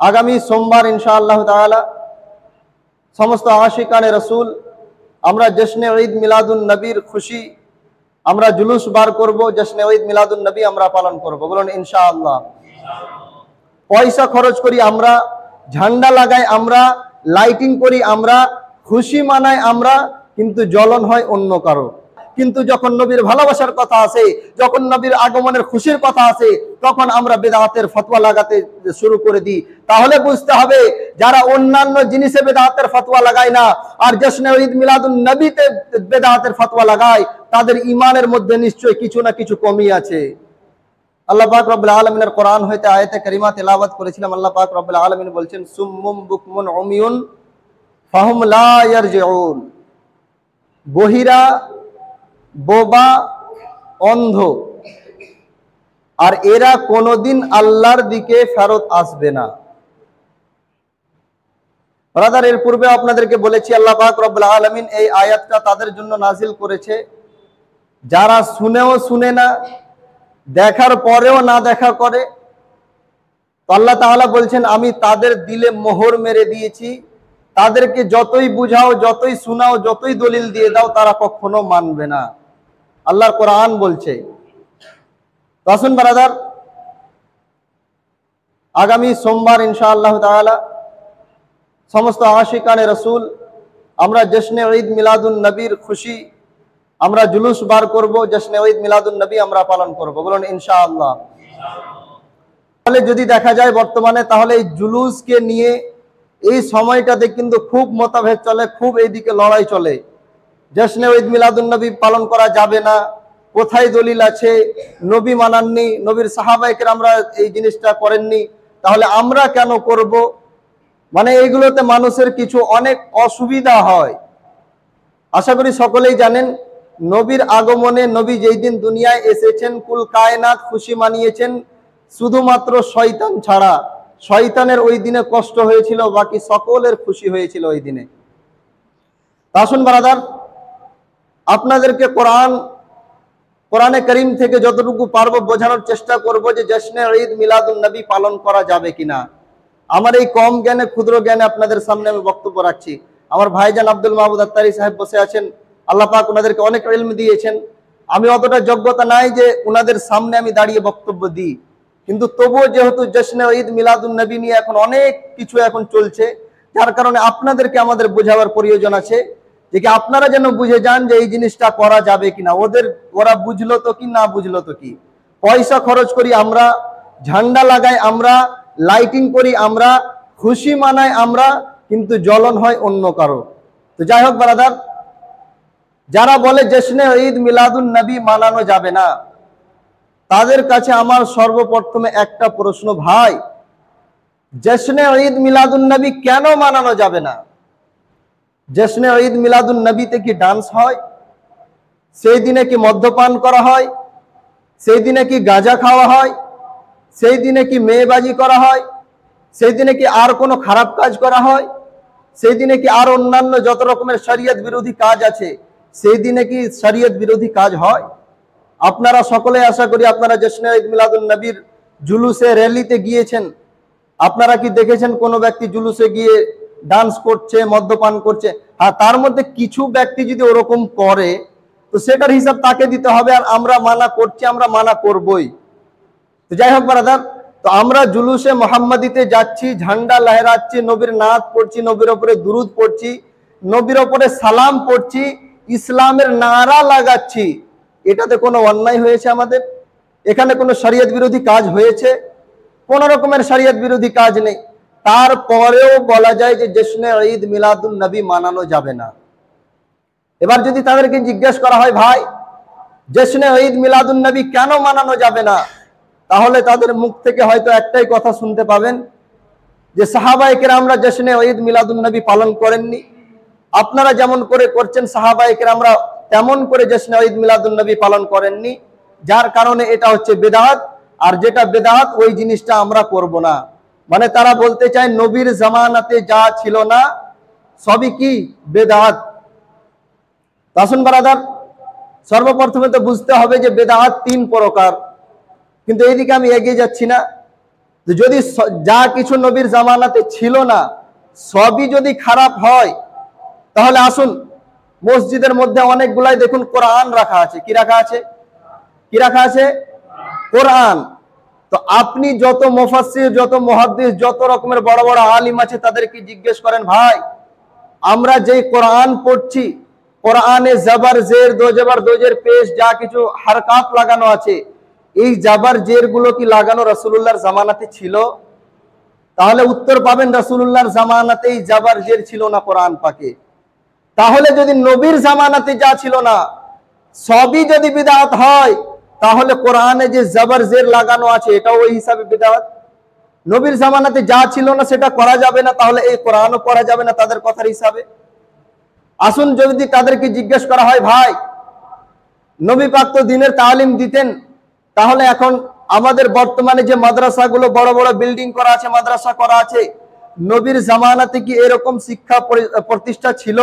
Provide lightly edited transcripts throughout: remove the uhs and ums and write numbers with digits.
আগামী সোমবার ইনশাআল্লাহ তাআলা সমস্ত আশিকানে রসুল আমরা জশ্নে ঈদ মিলাদুন নবীর খুশি আমরা জুলুস বার করব, জশ্নে ঈদ মিলাদুন নবী আমরা পালন করব। বলুন ইনশাআল্লাহ। পয়সা খরচ করি আমরা, ঝান্ডা লাগাই আমরা, লাইটিং করি আমরা, খুশি মানাই আমরা, কিন্তু জ্বলন হয় অন্য কারো। কিন্তু যখন নবীর ভালোবাসার কথা আসে, যখন নবীর আগমনের খুশির কথা আসে, তখন আমরা বেদাতের ফতোয়া লাগাতে শুরু করে দিই। তাহলে বুঝতে হবে যারা অন্যান্য জিনিসে বেদাতের ফতোয়া লাগায় না আর জশ্নে ঈদ মিলাদুন নবীতে বেদাতের ফতোয়া লাগায়, তাদের ঈমানের মধ্যে নিশ্চয়ই কিছু না কিছু কমি আছে। আল্লাহ পাক রব্বুল আলামিনের কোরআন হইতে আয়াতে কারিমা তেলাওয়াত করেছিলাম। আল্লাহ পাক রব্বুল আলামিন বলছেন, সুম্মুম বুকমুন উমিয়ুন ফাহুম লা ইয়ারজিউন। বহিরা, বোবা, অন্ধ, আর এরা কোনোদিন আল্লাহর দিকে ফেরত আসবে না। ব্রাদার, এর পূর্বে আপনাদেরকে বলেছি আল্লাহ পাক রব্বুল আলামিন এই আয়াতটা তাদের জন্য নাজিল করেছে যারা শুনেও শুনে না, দেখার পরেও না দেখা করে। তো আল্লাহ তাআলা বলছেন, আমি তাদের দিলে মোহর মেরে দিয়েছি, তাদেরকে যতই বুঝাও, যতই শোনাও, যতই দলিল দিয়ে দাও, তারা কখনো মানবে না। আল্লাহর কোরআন বলছে। তো আসুন ব্রাদার, আগামী সোমবার ইনশাআল্লাহ তাআলা সমস্ত আশিকানে রসুল আমরা জশ্নে ঈদ মিলাদুন নবীর খুশি আমরা জুলুস বার করব, জশ্নে ঈদ মিলাদুন নবী আমরা পালন করব। বলুন ইনশাআল্লাহ। তাহলে যদি দেখা যায় বর্তমানে, তাহলে এই জুলুসকে নিয়ে এই সময়টাতে কিন্তু খুব মতভেদ চলে, খুব এইদিকে লড়াই চলে। জশ্নে ঈদ মিলাদুন নবী পালন করা যাবে না, কোথায় দলিল আছে? নবী মানাননি, নবীর সাহাবায়ে কেরামরা এই জিনিসটা করেননি, তাহলে আমরা কেন করব? মানে এইগুলোতে মানুষের কিছু অনেক অসুবিধা হয়। আশা করি সকলেই জানেন, নবীর আগমনে, নবী যেই দিন দুনিয়ায় এসেছেন, কুল কায়নাত খুশি মানিয়েছেন, শুধুমাত্র শয়তান ছাড়া। শয়তানের ওই দিনে কষ্ট হয়েছিল, বাকি সকলের খুশি হয়েছিল ওই দিনে। আসুন ব্রাদার, আপনাদেরকে কোরআনে করিম থেকে যতটুকু পারবো বোঝানোর চেষ্টা করব যে জশ্নে ঈদ মিলাদুন নবী পালন করা যাবে কিনা। আমার এই কম জ্ঞানে, ক্ষুদ্র জ্ঞানে আপনাদের সামনে আমি বক্তব্য রাখছি। আমার ভাইজান আব্দুল মাহমুদ আত্তারি সাহেব বসে আছেন, আল্লাহ পাক ওনাদেরকে অনেক ইলম দিয়েছেন। আমি অতটা যোগ্যতা নাই যে ওনাদের সামনে আমি দাঁড়িয়ে বক্তব্য দিই, কিন্তু তবুও যেহেতু জশ্নে ঈদ মিলাদুন নবী নিয়ে এখন অনেক কিছু এখন চলছে, যার কারণে আপনাদেরকে আমাদের বোঝাবার প্রয়োজন আছে, যে কি আপনারা যেন বুঝে যান যে এই জিনিসটা করা যাবে কিনা। ওরা বুঝলো তো কি, না বুঝলো তো কি। পয়সা খরচ করি আমরা, ঝান্ডা লাগাই আমরা, লাইটিং করি আমরা, খুশি মানাই আমরা, কিন্তু জ্বলন হয় অন্য কারো। তো যাই হোক ব্রাদার, যারা বলে জশ্নে ঈদ মিলাদুন নবী মানানো যাবে না, তাদের কাছে আমার সর্বপ্রথমে একটা প্রশ্ন, ভাই জশ্নে ঈদ মিলাদুন নবী কেন মানানো যাবে না? জশ্নে ঈদ মিলাদুন নবীতে কি ডান্স হয়? সেই দিনে কি মদ্যপান করা হয়? সেই দিনে কি গাঁজা খাওয়া হয়? সেই দিনে কি মেয়েবাজি করা হয়? সেই দিনে কি আর কোনো খারাপ কাজ করা হয়? সেই দিনে কি আর অন্যান্য যত রকমের শরীয়ত বিরোধী কাজ আছে, সেই দিনে কি শরীয়ত বিরোধী কাজ হয়? আপনারা সকলে আশা করি আপনারা জশ্নে ঈদ মিলাদুন নবীর জুলুসে, র্যালিতে গিয়েছেন। আপনারা কি দেখেছেন কোনো ব্যক্তি জুলুসে গিয়ে ডান্স করছে, মদ্যপান করছে? আর তার মধ্যে কিছু ব্যক্তি যদি ওরকম করে, তো সেটার হিসাব তাকে দিতে হবে। আর আমরা মানা করছি, আমরা মানা করবই। তো যাই হোক ব্রাদার, তো আমরা জুলুসে মোহাম্মদীতে যাচ্ছি, ঝান্ডা লহরাচ্ছি, নবীর নাত পড়ছি, নবীর ওপরে দুরুদ পড়ছি, নবীর ওপরে সালাম পড়ছি, ইসলামের নারা লাগাচ্ছি। এটাতে কোনো অন্যায় হয়েছে আমাদের? এখানে কোনো শরীয়ত বিরোধী কাজ হয়েছে? কোন রকমের শরীয়ত বিরোধী কাজ নেই। তারপরেও বলা যায় যে জশ্নে ঈদ মিলাদুন নবী মানানো যাবে না। এবার যদি তাদেরকে জিজ্ঞেস করা হয়, ভাই জশ্নে ঈদ মিলাদুন নবী কেন মানানো যাবে না, তাহলে তাদের মুখ থেকে হয়তো একটাই কথা শুনতে পাবেন, যে সাহাবায়ে কেরামরা জশ্নে ঈদ মিলাদুন নবী পালন করেননি, আপনারা যেমন করে করছেন সাহাবায়ে কেরামরা তেমন করে জশ্নে ঈদ মিলাদুন নবী পালন করেননি, যার কারণে এটা হচ্ছে বেদাত। আর যেটা বেদাত, ওই জিনিসটা আমরা করব না। মানে তারা বলতে চায় নবীর জামানাতে যা ছিল না সবই কি বেদাত। আসুন ব্রাদার, সর্বপ্রথমে তো বুঝতে হবে যে বেদাত তিন প্রকার, কিন্তু এইদিকে আমি এগিয়ে যাচ্ছি না। যদি যা কিছু নবীর জামানাতে ছিল না সবই যদি খারাপ হয়, তাহলে আসুন মসজিদের মধ্যে অনেকগুলাই দেখুন কোরআন রাখা আছে। কি রাখা আছে? কি রাখা আছে? কোরআন। তো আপনি যত মুফাসসির, যত মুহাদ্দিস, যত রকমের বড় বড় আলিম আছে তাদেরকে জিজ্ঞেস করেন, ভাই আমরা যে কোরআন পড়ছি, কোরআনে জবর জের দো জবর দো জের পেশ যা কিছু হারকাত লাগানো আছে, এই জবর জের গুলো কি লাগানো রাসূলুল্লাহর জামানাতে ছিল? তাহলে উত্তর পাবেন রাসূলুল্লাহর জামানাতেই জবর জের ছিল না কোরআন পাকে। তাহলে যদি নবীর জামানাতে যা ছিল না সবই যদি বিদআত হয়, তাহলে কোরআনে যে জবর জের লাগানো আছে এটাও ওই হিসাবে বিদআত। নবীর জামানাতে যা ছিল না সেটা করা যাবে না, তাহলে এই কোরআনও পড়া যাবে না তাদের কথার হিসাবে। আসুন যদি তাদেরকে জিজ্ঞেস করা হয়, ভাই নবী পাক তো দ্বীনের তালিম দিতেন, তাহলে এখন আমাদের বর্তমানে যে মাদ্রাসাগুলো বড় বড় বিল্ডিং করা আছে, মাদ্রাসা করা আছে, নবীর জামানাতে কি এরকম শিক্ষা প্রতিষ্ঠা ছিল?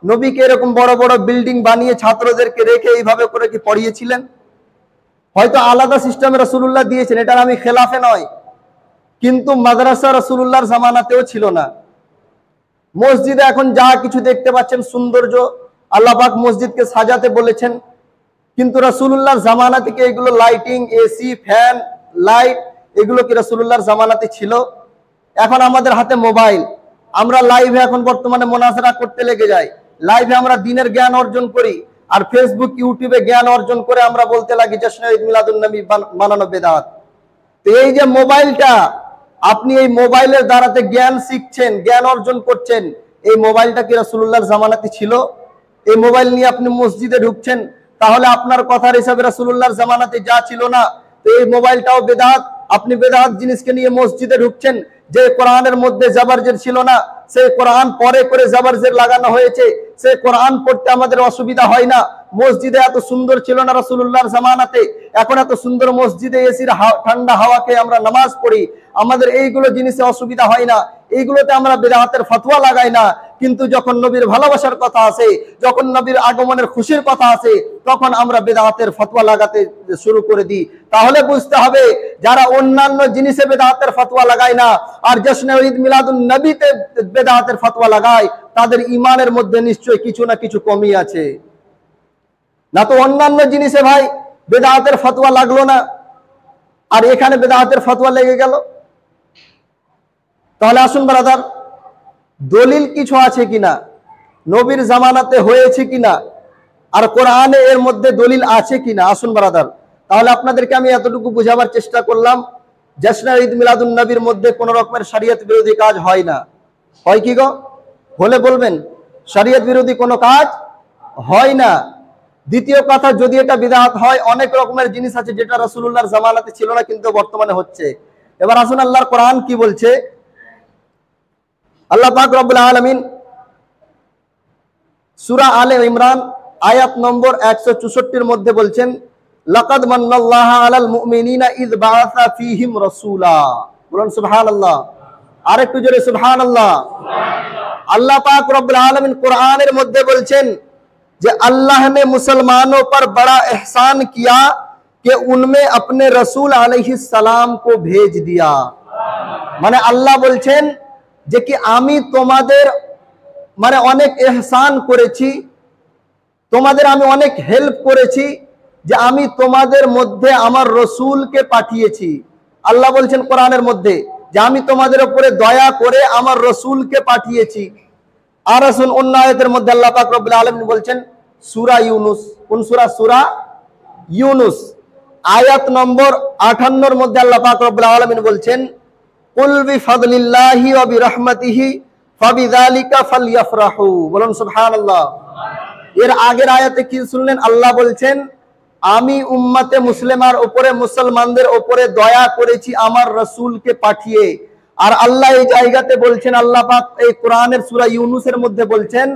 নবীকে এরকম বড় বড় বিল্ডিং বানিয়ে ছাত্রদেরকে রেখে এইভাবে করে কি পড়িয়েছিলেন? হয়তো আলাদা সিস্টেমে রাসূলুল্লাহ দিয়েছেন, এটার আমি খেলাফে নয়, কিন্তু মাদ্রাসা রাসূলুল্লাহর জামানাতেও ছিল না। মসজিদে এখন যা কিছু দেখতে পাচ্ছেন সৌন্দর্য, আল্লাহ পাক মসজিদকে সাজাতে বলেছেন, কিন্তু রাসূলুল্লাহর জামানা থেকে এগুলো লাইটিং, এসি, ফ্যান, লাইট এগুলো কি রাসূলুল্লাহর জামানাতে ছিল? এখন আমাদের হাতে মোবাইল, আমরা লাইভে এখন বর্তমানে মুনাজারা করতে লেগে যাই, লাইভে আমরা দ্বীনের জ্ঞান অর্জন করি, আর ফেসবুক ইউটিউবে জ্ঞান অর্জন করে আমরা বলতে লাগি জশ্নে ঈদ মিলাদুন নবী বানানো বেদাত। তো এই যে মোবাইলটা, আপনি এই মোবাইলের দ্বারাতে জ্ঞান শিখছেন, জ্ঞান অর্জন করছেন, এই মোবাইলটা কি রাসূলুল্লাহর জামানাতে ছিল? এই মোবাইল নিয়ে আপনি মসজিদে ঢুকছেন, তাহলে আপনার কথার হিসাবে রাসূলুল্লাহর জামানাতে যা ছিল না, তো এই মোবাইলটাও বেদাত। আপনি বেদাত জিনিসকে নিয়ে মসজিদে ঢুকছেন। যে কোরআনের মধ্যে জবরজের ছিল না, সেই কোরআন পরে করে জবরজের লাগানো হয়েছে, সেই কোরআন পড়তে আমাদের অসুবিধা হয় না। মসজিদে এত সুন্দর ছিল না রাসূলুল্লাহর জামানাতে, এখন এত সুন্দর মসজিদে এসির ঠান্ডা হাওয়াকে আমরা নামাজ পড়ি, আমাদের এইগুলো জিনিসে অসুবিধা হয় না, এইগুলোতে আমরা বেদাতের ফতোয়া লাগাই না। কিন্তু যখন নবীর ভালোবাসার কথা আসে, যখন নবীর আগমনের খুশির কথা আসে, তখন আমরা বেদাতের ফতোয়া লাগাতে শুরু করে দিই। তাহলে বুঝতে হবে যারা অন্যান্য জিনিসে বেদাতের ফতোয়া লাগায় না আর জশ্নে ঈদ মিলাদুন নবীতে বেদাতের ফতোয়া লাগায়, তাদের ঈমানের মধ্যে নিশ্চয়ই কিছু না কিছু কমি আছে। না তো অন্যান্য জিনিসে ভাই বেদাতের ফতোয়া লাগলো না, আর এখানে বেদাতের ফতোয়া লেগে গেল। তাহলে আসুন ব্রাদার, দলিল কিছু আছে কিনা, নবীর জামানাতে হয়েছে কিনা, আর কোরআনে এর মধ্যে দলিল আছে কিনা, আসুন ব্রাদার। তাহলে আপনাদেরকে আমি এতটুকু বুঝাবার চেষ্টা করলাম, জশ্নে ঈদ মিলাদুন নবীর মধ্যে কোন রকমের শরীয়ত বিরোধী কাজ হয় না। হয় কি গো? হলে বলবেন, শরীয়ত বিরোধী কোনো কাজ হয় না। দ্বিতীয় কথা, যদি এটা বিদআত হয়, অনেক রকমের জিনিস আছে যেটা রাসূলুল্লাহর জামানাতে ছিল না কিন্তু বর্তমানে হচ্ছে। এবার আসুন আল্লাহর কোরআন কি বলছে। আল্লাহ পাক রব্বুল আলামিন সূরা আলে ইমরান আয়াত নম্বর 164 মধ্যে বলছেন, লাকাদ মান্নাল্লাহু আলাল মুমিনিনা ইয বাআসা ফীহিম রাসূলা। বলুন সুবহানাল্লাহ। আরেকটু জোরে সুবহানাল্লাহ। আল্লাহ পাক রব্বুল আলামিন কোরআনের মধ্যে বলছেন যে अल्लाह ने मुसलमानों पर बड़ा एहसान किया कि उनमें अपने रसूल अलैहिस्सलाम को भेज दिया। মানে আল্লাহ বলছেন যে কি আমি তোমাদের মানে অনেক এহসান করেছি, তোমাদের আমি অনেক হেল্প করেছি, যে আমি তোমাদের মধ্যে আমার রসুলকে পাঠিয়েছি। আল্লাহ বলছেন কোরআনের মধ্যে যে আমি তোমাদের উপরে দয়া করে আমার রসুলকে পাঠিয়েছি। আর আসুন অন্য আয়াতের মধ্যে আল্লাহ পাক রব্বুল আলামিন বলছেন সূরা ইউনুস, কোন সূরা? সূরা ইউনুস আয়াত নম্বর 58 এর মধ্যে আল্লাহ পাক রব্বুল আলামিন বলছেন, কুল বিফাদলিল্লাহি ওয়া বিরহমাতিহি ফাবিযালিকা ফালইফরাহু। বলুন সুবহানাল্লাহ। এর আগের আয়াতে কি শুনলেন? আল্লাহ বলছেন আমি উম্মতে মুসলিমার উপরে, মুসলমানদের উপরে দয়া করেছি আমার রাসূলকে পাঠিয়ে। আর আল্লাহ এই জায়গাতে বলছেন, আল্লাহ পাক এই কোরআনের সূরা ইউনুসের মধ্যে বলছেন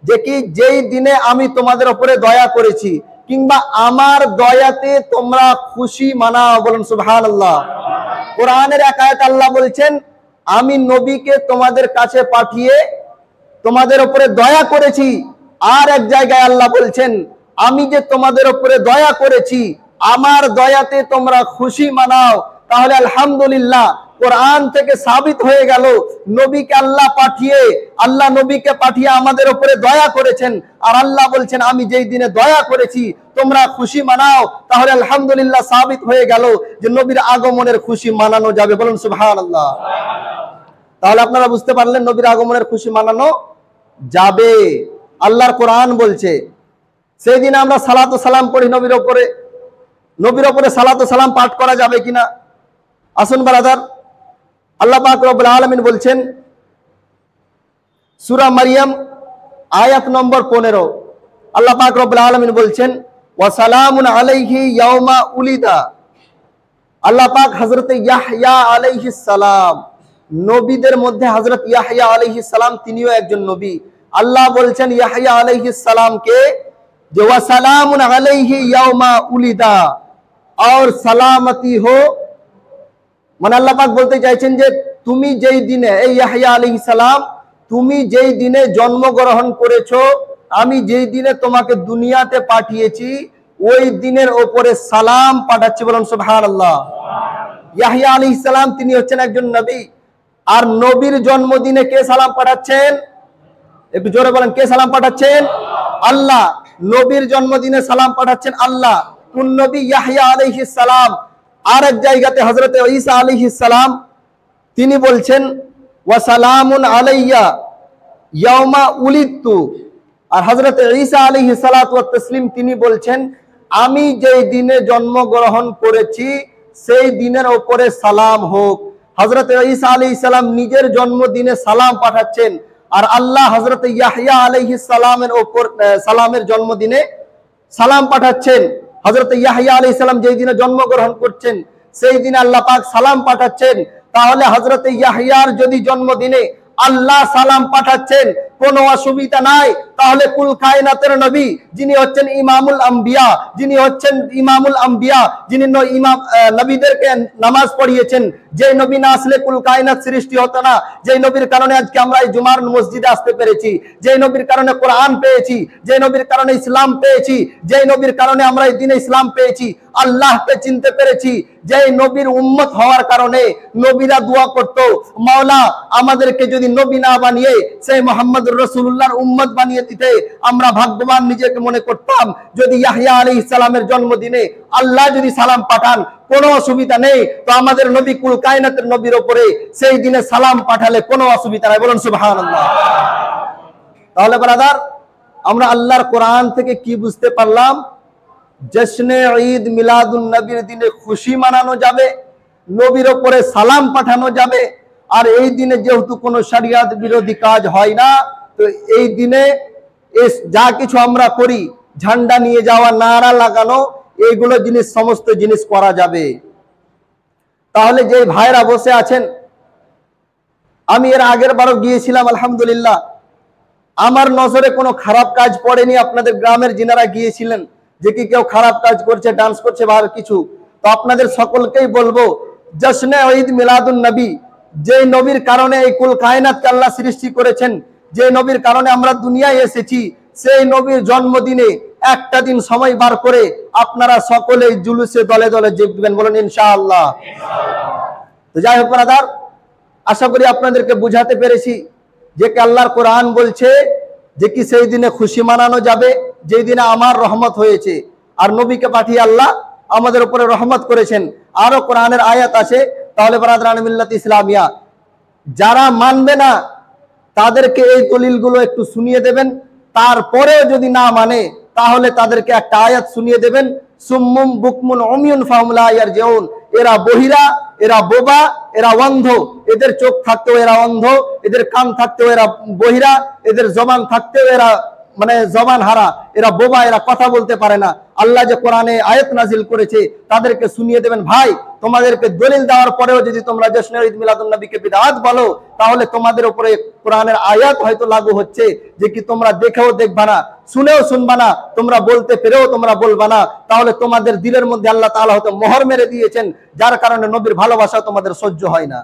যে কি যেই দিনে আমি তোমাদের উপরে দয়া করেছি, কিংবা আমার দয়াতে তোমরা খুশি মানাও। বলুন সুবহানাল্লাহ। কোরআনের এক আয়াতে আল্লাহ বলছেন আমি নবীকে তোমাদের কাছে পাঠিয়ে তোমাদের উপরে দয়া করেছি। আর এক জায়গায় আল্লাহ বলছেন আমি যে তোমাদের উপরে দয়া করেছি, আমার দয়াতে তোমরা খুশি মানাও। তাহলে আলহামদুলিল্লাহ কোরআন থেকে সাবিত হয়ে গেল নবীকে আল্লাহ নবীকে পাঠিয়ে আমাদের উপরে দয়া করেছেন। আর আল্লাহ বলছেন আমি যেই দিনে দয়া করেছি তোমরা খুশি মানাও, তাহলে আলহামদুলিল্লাহ সাবিত হয়ে গেল যে নবীর আগমনের খুশি মানানো যাবে। বলুন সুবহানাল্লাহ। তাহলে আপনারা বুঝতে পারলেন নবীর আগমনের খুশি মানানো যাবে। আল্লাহর কোরআন বলছে সেই দিনে আমরা সালাত ও সালাম পড়ি নবীর উপরে সালাত ও সালাম পাঠ করা যাবে কিনা? আসুন ব্রাদার, আল্লাহ পাক রব্বুল আলামিন বলছেন সূরা মারইয়াম আয়াত নম্বর 15, আল্লাহ পাক রব্বুল আলামিন বলছেন ওয়া সালামুন আলাইহি ইয়াউমা উলিদা। আল্লাহ পাক হযরত ইয়াহইয়া আলাইহিস সালাম, নবীদের মধ্যে হযরত ইয়াহইয়া আলাইহিস সালাম তিনিও একজন নবী। আল্লাহ বলছেন ইয়াহইয়া আলাইহিস সালামকে যে ওয়া সালামুন আলাইহি ইয়াউমা উলিদা और সালামতি হো, মানে আল্লাহ পাক বলতে চাইছেন যে তুমি যেই দিনে, এই ইয়াহইয়া আলাইহিস সালাম, তুমি যেই দিনে জন্মগ্রহণ করেছো, আমি যেই দিনে তোমাকে দুনিয়াতে পাঠিয়েছি ওই দিনের ওপরে সালাম পাঠাচ্ছি। বলুন সুবহানাল্লাহ। ইয়াহইয়া আলাইহিস সালাম তিনি হচ্ছেন একজন নবী, আর নবীর জন্মদিনে কে সালাম পাঠাচ্ছেন? একটু জোরে বলেন, কে সালাম পাঠাচ্ছেন? আল্লাহ। নবীর জন্মদিনে সালাম পাঠাচ্ছেন আল্লাহ। কোন নবী? ইয়াহইয়া আলাইহিস সালাম। আর এক জায়গাতে হযরত ঈসা আলাইহিস সালাম তিনি বলছেন ওয়া সালামুন আলাইয়া ইয়াউমা উলিদতু, আর হযরত ঈসা আলাইহিস সালাতু ওয়াত তাসলিম তিনি বলছেন আমি যেই দিনে জন্মগ্রহণ করেছি সেই দিনের উপরে সালাম হোক। হযরত ঈসা আলাইহিস সালাম নিজের জন্মদিনে সালাম পাঠাচ্ছেন, আর আল্লাহ হযরত ইয়াহইয়া আলাইহিস সালামের উপর সালামের জন্মদিনে সালাম পাঠাচ্ছেন। হযরত ইয়াহইয়া আলাইহিস সালাম যেই দিনে জন্মগ্রহণ করছেন সেই দিনে আল্লাহ পাক সালাম পাঠাচ্ছেন। তাহলে হযরত ইয়াহইয়ার যদি জন্মদিনে আল্লাহ সালাম পাঠাচ্ছেন কোনো অসুবিধা নাই, তাহলে কুল কায়নাতের নবী যিনি হচ্ছেন ইমামুল আম্বিয়া, যিনি নবীদেরকে নামাজ পড়িয়েছেন, যে নবী না আসলে কুল কায়নাত সৃষ্টি হতো না, যে নবীর কারণে আজকে আমরা এই জুমার মসজিদে আসতে পেরেছি, যে নবীর কারণে কোরআন পেয়েছি, যে নবীর কারণে ইসলাম পেয়েছি, যে নবীর কারণে আমরা এই দিনে ইসলাম পেয়েছি, আল্লাহকে চিনতে পেরেছি, যে নবীর উম্মত হওয়ার কারণে নবীরা দোয়া করত মাওলা আমাদেরকে যদি নবী না বানিয়ে সেই মুহাম্মদুর রাসূলুল্লাহর উম্মত বানিয়ে দিতে আমরা ভাগ্যবান নিজেকে মনে করতাম। যদি ইয়াহইয়া আলাইহিস সালামের জন্মদিনে আল্লাহ যদি সালাম পাঠান কোনো অসুবিধা নেই, তো আমাদের নবী কুল কায়নাতের নবীর উপরে সেই দিনে সালাম পাঠালে কোনো অসুবিধা নাই। বলুন সুবহানাল্লাহ। তাহলে ব্রাদার আমরা আল্লাহর কোরআন থেকে কি বুঝতে পারলাম? জশ্নে ঈদ মিলাদুন নবীর দিনে খুশি মানানো যাবে, নবীর উপরে সালাম পাঠানো যাবে। আর এই দিনে যেহেতু কোনো শরিয়ত বিরোধী কাজ হয় না, তো এই দিনে যা কিছু আমরা করি, ঝান্ডা নিয়ে যাওয়া, নারা লাগানো, এইগুলো জিনিস সমস্ত জিনিস করা যাবে। তাহলে যে ভাইরা বসে আছেন, আমি এর আগের বারও গিয়েছিলাম আলহামদুলিল্লাহ, আমার নজরে কোনো খারাপ কাজ পড়েনি। আপনাদের গ্রামের যিনারা গিয়েছিলেন যে কি কেউ খারাপ কাজ করছে, ডান্স করছে বা কিছু, তো আপনাদের সকলকেই বলবো জশ্নে ঈদ মিলাদুন নবী, যে নবীর কারণে এই কুল কায়নাতকে আল্লাহ সৃষ্টি করেছেন, যে নবীর কারণে আমরা দুনিয়ায় এসেছি, সেই নবীর জন্মদিনে একটা দিন সময় বার করে আপনারা সকলেই জুলুসে দলে দলে যোগ দিবেন। বলেন ইনশাআল্লাহ। তো যাই হোক ব্রাদার, আশা করি আপনাদেরকে বুঝাতে পেরেছি যে কি আল্লাহর কোরআন বলছে যে কি সেই দিনে খুশি মানানো যাবে যেই দিনে আমার রহমত হয়েছে, আর নবীকে পাঠিয়ে আল্লাহ আমাদের উপরে রহমত করেছেন। আরো কোরআনের আয়াত আছে। তাহলে ব্রাদারান মিল্লাত ইসলামিয়া যারা মানবে না তাদেরকে এই দলিলগুলো একটু শুনিয়ে দেবেন, তারপরেও যদি না মানে তাহলে তাদেরকে একটা আয়াত শুনিয়ে দেবেন, সুম্মুম বুকমুন উমিয়ুন ফাহুম লা ইয়ারজিউন, এরা বহিরা, এরা বোবা, এরা অন্ধ, এদের চোখ থাকতেও এরা অন্ধ, এদের কান থাকতেও এরা বহিরা, এদের জবান থাকতেও এরা মানে জবান হারা, এরা বোবা, এরা কথা বলতে পারে না। আল্লাহ যে কোরআনে আয়াত নাজিল করেছে তাদেরকে শুনিয়ে দেবেন। ভাই তোমাদেরকে দলিল দেওয়ার পরেও যদি তোমরা জশ্নে ঈদ মিলাদুন নবীকে বিদআত বলো, তাহলে তোমাদের উপরে কোরআনের আয়াত হয়তো লাগু হচ্ছে যে কি তোমরা দেখেও দেখবা না, শুনেও শুনবা না, তোমরা বলতে পেরেও তোমরা বলবা না, তাহলে তোমাদের দিলের মধ্যে আল্লাহ তাআলা হয়তো মোহর মেরে দিয়েছেন, যার কারণে নবীর ভালোবাসা তোমাদের সহ্য হয় না।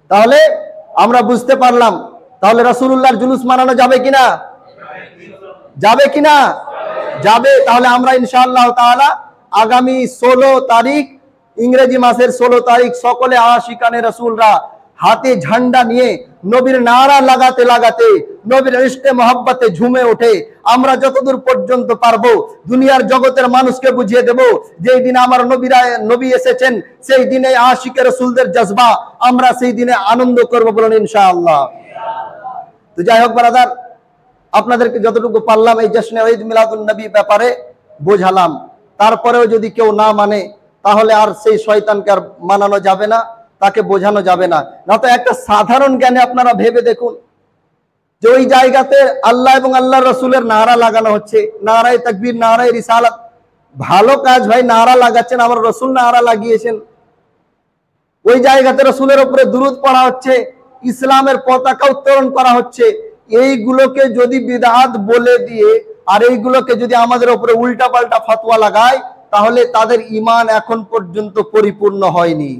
তাহলে আমরা বুঝতে পারলাম, তাহলে রাসূলুল্লাহর জুলুস মানানো যাবে কিনা? যাবে কিনা? যাবে। তাহলে আমরা ইনশাআল্লাহ তাআলা আগামী 16 তারিখ ইংরেজি মাসের 16 তারিখ সকলে আশিকানে রাসূলরা হাতে ঝান্ডা নিয়ে নবীর নারা লাগাতে লাগাতে নবীর ইশকে মহব্বতে ঝুমে ওঠে। আমরা যতদূর পর্যন্ত পারবো দুনিয়ার জগতের মানুষকে বুঝিয়ে দেব যেই দিনে আমার নবী এসেছেন, সেই দিনে আশিকে রাসূলদের জজবা, আমরা সেই দিনে আনন্দ করব, বলুন ইনশাআল্লাহ। তো যাই হোক ব্রাদার, আপনাদেরকে যতটুকু পারলাম এই জশ্নে ঈদ মিলাদুন নবী ব্যাপারে বোঝালাম। তারপরেও যদি কেউ না মানে তাহলে আর সেই শয়তানকে আর মানানো যাবে না, তাকে বোঝানো যাবে না। না তো একটা সাধারণ জ্ঞানে আপনারা ভেবে দেখুন যে ওই জায়গাতে আল্লাহ এবং আল্লাহর রাসূলের নারা লাগানো হচ্ছে, নারায়ে তাকবীর, নারায়ে রিসালাত, ভালো কাজ ভাই, নারা লাগাচ্ছেন, আমার রাসূল নারা লাগিয়েছেন। ওই জায়গাতে রাসূলের উপরে দুরূদ পড়া হচ্ছে, ইসলামের পতাকা উত্তোলন করা হচ্ছে। এইগুলোকে যদি বিদআত বলে দিয়ে আর এইগুলোকে যদি আমাদের উপরে উল্টা পাল্টা ফতোয়া লাগায় তাহলে তাদের ঈমান এখন পর্যন্ত পরিপূর্ণ হয়নি।